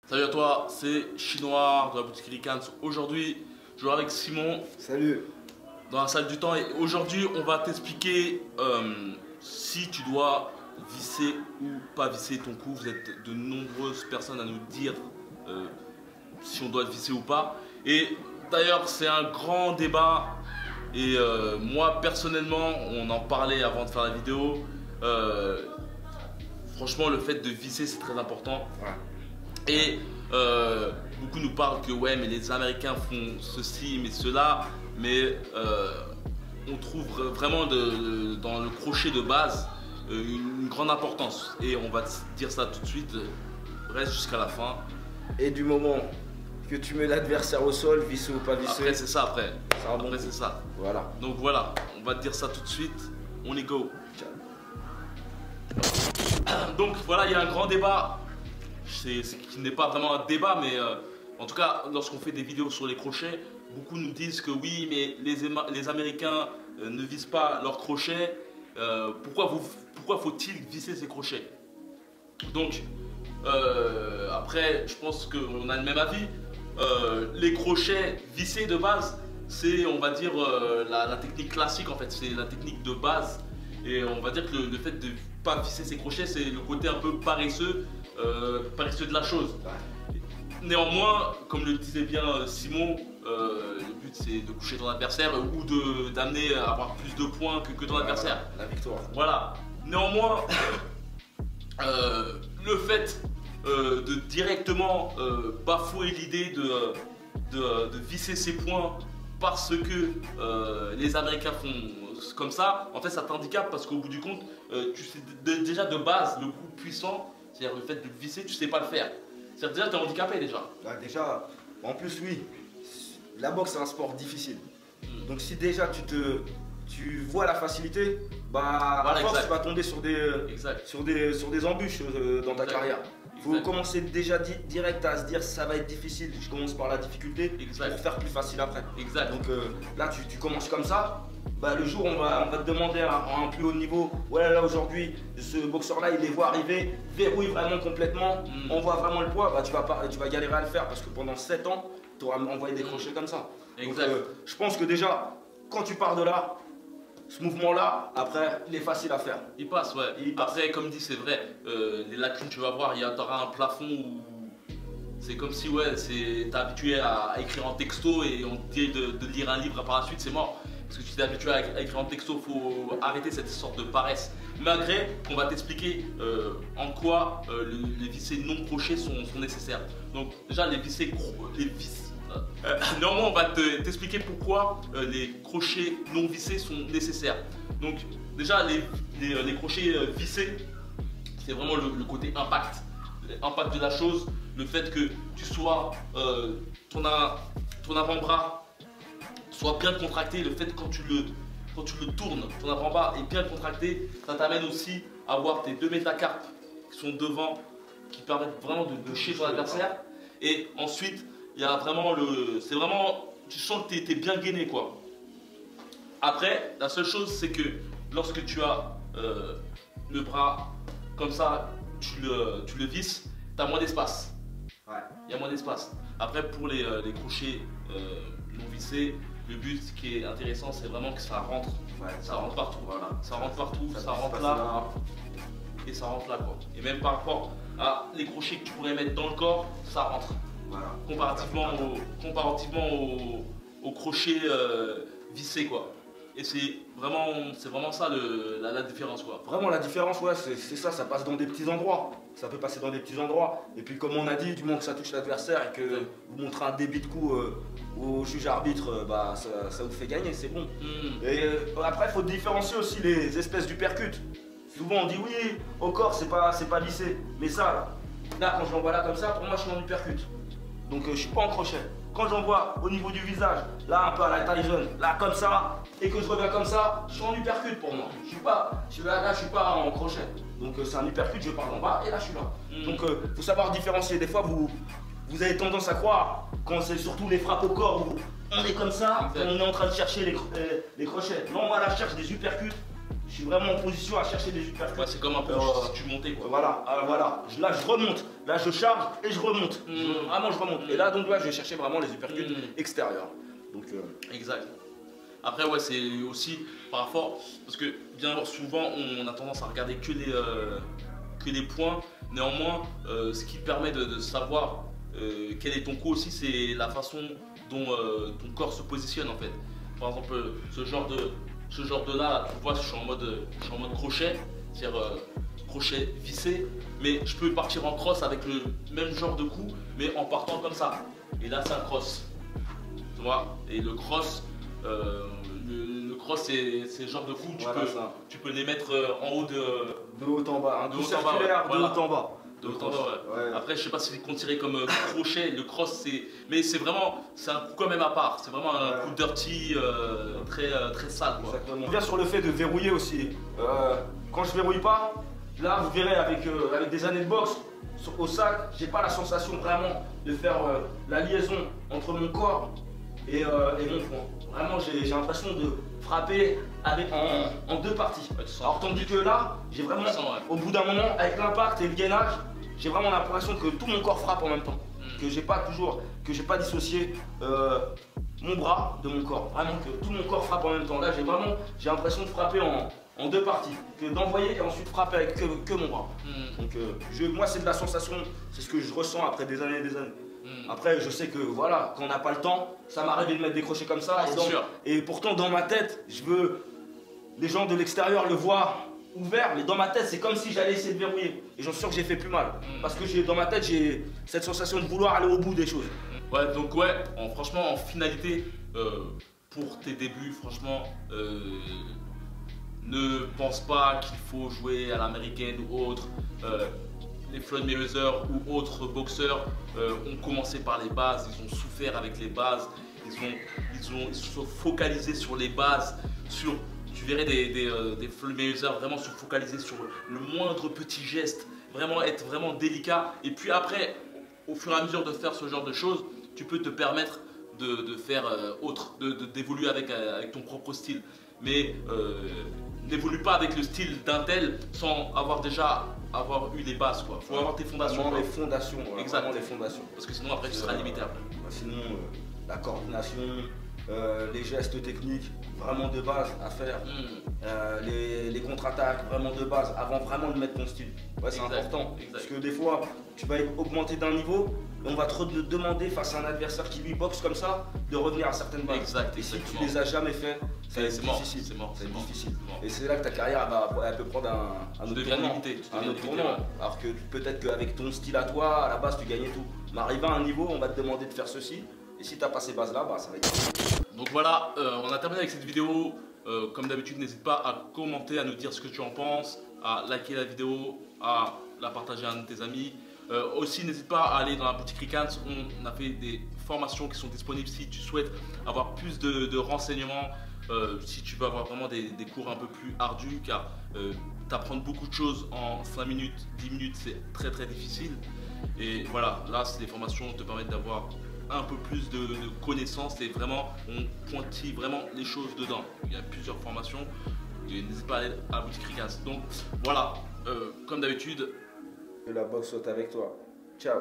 Salut à toi, c'est Chinois de la boutique Ricans. Aujourd'hui, je suis avec Simon. Salut. Dans la salle du temps, et aujourd'hui, on va t'expliquer si tu dois visser ou pas visser ton cou. Vous êtes de nombreuses personnes à nous dire si on doit le visser ou pas. Et d'ailleurs, c'est un grand débat. Et moi, personnellement, on en parlait avant de faire la vidéo. Franchement, le fait de visser, c'est très important. Ouais. Et beaucoup nous parlent que ouais, mais les Américains font ceci, mais cela. Mais on trouve vraiment dans le crochet de base une grande importance. Et on va te dire ça tout de suite. Reste jusqu'à la fin. Et du moment que tu mets l'adversaire au sol, visser ou pas visser. Après, c'est ça après. Bon Après, c'est ça. Voilà. Donc voilà, on va te dire ça tout de suite. On est go. Donc voilà, il y a un grand débat. Ce qui n'est pas vraiment un débat, mais en tout cas, lorsqu'on fait des vidéos sur les crochets, beaucoup nous disent que oui, mais les Américains ne visent pas leurs crochets. Pourquoi faut-il visser ces crochets? Donc, après, je pense qu'on a le même avis. Les crochets vissés de base, c'est, on va dire, la technique classique en fait, c'est la technique de base. Et on va dire que le fait de ne pas visser ses crochets, c'est le côté un peu paresseux de la chose. Néanmoins, comme le disait bien Simon, le but c'est de coucher ton adversaire ou d'amener à avoir plus de points que ton adversaire. La victoire. Voilà. Néanmoins, le fait de directement bafouer l'idée de visser ses points parce que les Américains font comme ça, en fait ça t'handicape parce qu'au bout du compte, tu sais déjà de base le coup puissant, c'est-à-dire le fait de visser, tu sais pas le faire. C'est-à-dire déjà tu es handicapé déjà. Ouais, déjà, en plus oui, la boxe c'est un sport difficile. Donc si déjà tu vois la facilité, bah voilà, à force exact. tu vas tomber sur des embûches dans ta carrière. Il faut commencer déjà direct à se dire ça va être difficile, je commence par la difficulté pour faire plus facile après. Exact. Donc là tu commences comme ça, bah, le jour où on va te demander à un plus haut niveau, voilà là aujourd'hui ce boxeur là il les voit arriver, verrouille vraiment complètement, on voit vraiment le poids, bah, tu vas galérer à le faire parce que pendant 7 ans tu auras envoyé des crochets comme ça. Exact. Donc je pense que déjà quand tu pars de là, ce mouvement-là, après, il est facile à faire. Il passe, ouais. Après, comme dit, c'est vrai, les lacunes, tu vas voir, tu auras un plafond où c'est comme si, ouais, t'es habitué à écrire en texto et on te dit de lire un livre par la suite, c'est mort. Parce que tu t'es habitué à écrire en texto, il faut arrêter cette sorte de paresse. Malgré qu'on va t'expliquer en quoi les vissés non crochets sont nécessaires. Donc, déjà, les vissés néanmoins, on va t'expliquer pourquoi les crochets non vissés sont nécessaires. Donc, déjà, les crochets vissés, c'est vraiment le côté impact. L'impact de la chose, le fait que tu sois, ton avant-bras soit bien contracté, le fait que quand tu le tournes, ton avant-bras est bien contracté, ça t'amène aussi à avoir tes 2 métacarpes qui sont devant, qui permettent vraiment de toucher ton adversaire. Et ensuite, il y a vraiment c'est vraiment, tu sens que tu es bien gainé quoi. Après, la seule chose c'est que lorsque tu as le bras comme ça, tu le visses, tu as moins d'espace. Ouais. Il y a moins d'espace. Après, pour les crochets non vissés, le but qui est intéressant c'est vraiment que ça rentre. Ouais, ça rentre partout. Voilà. Ça rentre partout, ça rentre là. là. Et ça rentre là quoi. Et même par rapport à les crochets que tu pourrais mettre dans le corps, ça rentre. Voilà. Comparativement au crochet vissé quoi. Et c'est vraiment ça la différence quoi. Vraiment la différence ouais c'est ça, ça passe dans des petits endroits. Ça peut passer dans des petits endroits. Et puis comme on a dit, du moment que ça touche l'adversaire et que vous montrez un débit de coup au juge arbitre, bah ça vous fait gagner, c'est bon. Et après il faut différencier aussi les espèces d'uppercut. Souvent on dit oui, au corps c'est pas vissé. Mais ça, là quand je l'envoie là comme ça, pour moi je suis en uppercut. Donc je suis pas en crochet. Quand j'envoie au niveau du visage, là un peu à la Tyson, là comme ça, et que je reviens comme ça, je suis en uppercut pour moi. Je suis pas en crochet. Donc c'est un uppercut, je pars en bas et là je suis là. Donc faut savoir différencier. Des fois vous avez tendance à croire, quand c'est surtout les frappes au corps où on est comme ça, on est en train de chercher les crochets. Non, moi là je cherche des uppercuts Je suis vraiment en position à chercher des uppercuts. Ouais, c'est comme un peu si tu montais quoi. Voilà, voilà. Là, je remonte. Là, je charge et je remonte. Vraiment, je remonte. Et là, donc là, je vais chercher vraiment les uppercuts extérieurs. Donc, exact. Après, ouais, c'est aussi par rapport. Parce que bien souvent, on a tendance à regarder que les points. Néanmoins, ce qui permet de savoir quel est ton coup aussi, c'est la façon dont ton corps se positionne en fait. Par exemple, ce genre de là, tu vois, je suis en mode crochet, c'est-à-dire crochet vissé, mais je peux partir en cross avec le même genre de coup, mais en partant comme ça. Et là, c'est un cross. Tu vois, et le cross, le cross, c'est le genre de coup, tu peux les mettre en haut de haut en bas, un coup circulaire, de haut en bas. De haut en bas, ouais. Après, je sais pas si c'est considéré comme crochet, le cross, mais c'est vraiment, c'est un coup quand même à part. C'est vraiment un coup dirty, très sale, quoi. Exactement. On vient sur le fait de verrouiller aussi. Quand je verrouille pas, là, vous verrez avec des années de boxe, au sac, j'ai pas la sensation vraiment de faire la liaison entre mon corps et mon front. Vraiment, j'ai l'impression de frapper en deux parties. Alors tandis que là, j'ai vraiment, au bout d'un moment, avec l'impact et le gainage, j'ai vraiment l'impression que tout mon corps frappe en même temps. Que j'ai pas dissocié mon bras de mon corps. Vraiment que tout mon corps frappe en même temps. Là, j'ai l'impression de frapper en deux parties. Que d'envoyer et ensuite frapper avec que mon bras. Donc moi, c'est de la sensation, c'est ce que je ressens après des années et des années. Après, je sais que voilà, quand on n'a pas le temps, ça m'arrive de mettre des crochets comme ça. Et pourtant, dans ma tête, les gens de l'extérieur le voient ouvert, mais dans ma tête, c'est comme si j'allais essayer de verrouiller. Et j'en suis sûr que j'ai fait plus mal. Parce que dans ma tête, j'ai cette sensation de vouloir aller au bout des choses. Ouais, donc ouais, franchement, en finalité, pour tes débuts, franchement, ne pense pas qu'il faut jouer à l'américaine ou autre. Les Floyd Mayweather ou autres boxeurs ont commencé par les bases, ils ont souffert avec les bases, ils se sont focalisés sur les bases, tu verrais des Floyd Mayweather vraiment se focaliser sur le moindre petit geste, vraiment être vraiment délicat. Et puis après, au fur et à mesure de faire ce genre de choses, tu peux te permettre de faire d'évoluer avec ton propre style. Mais n'évolue pas avec le style d'un tel sans avoir eu les bases, quoi. Faut avoir tes fondations. Les fondations, exactement les fondations. Parce que sinon après tu seras limité après. Sinon la coordination, les gestes techniques vraiment de base à faire, les contre-attaques vraiment de base avant vraiment de mettre ton style. Ouais, c'est important. Parce que des fois tu vas augmenter d'un niveau, et on va te demander face à un adversaire qui lui boxe comme ça de revenir à certaines bases. Et si tu les as jamais fait, c'est difficile. C'est difficile. Et c'est là que ta carrière elle peut prendre un autre tournant. Alors que peut-être qu'avec ton style à toi, à la base tu gagnais tout. Mais arrivé à un niveau, on va te demander de faire ceci. Et si tu n'as pas ces bases là, ça va être. Donc voilà, on a terminé avec cette vidéo. Comme d'habitude, n'hésite pas à commenter, à nous dire ce que tu en penses, à liker la vidéo, à la partager à un de tes amis. Aussi, n'hésite pas à aller dans la boutique Ricans. On a fait des formations qui sont disponibles si tu souhaites avoir plus de renseignements. Si tu veux avoir vraiment des cours un peu plus ardus, car t'apprendre beaucoup de choses en 5 minutes, 10 minutes, c'est très difficile. Et voilà, là, c'est des formations qui te permettent d'avoir un peu plus de connaissances et vraiment, on pointille vraiment les choses dedans. Il y a plusieurs formations et n'hésite pas à aller à la boutique Ricans. Donc voilà, comme d'habitude, que la boxe soit avec toi. Ciao.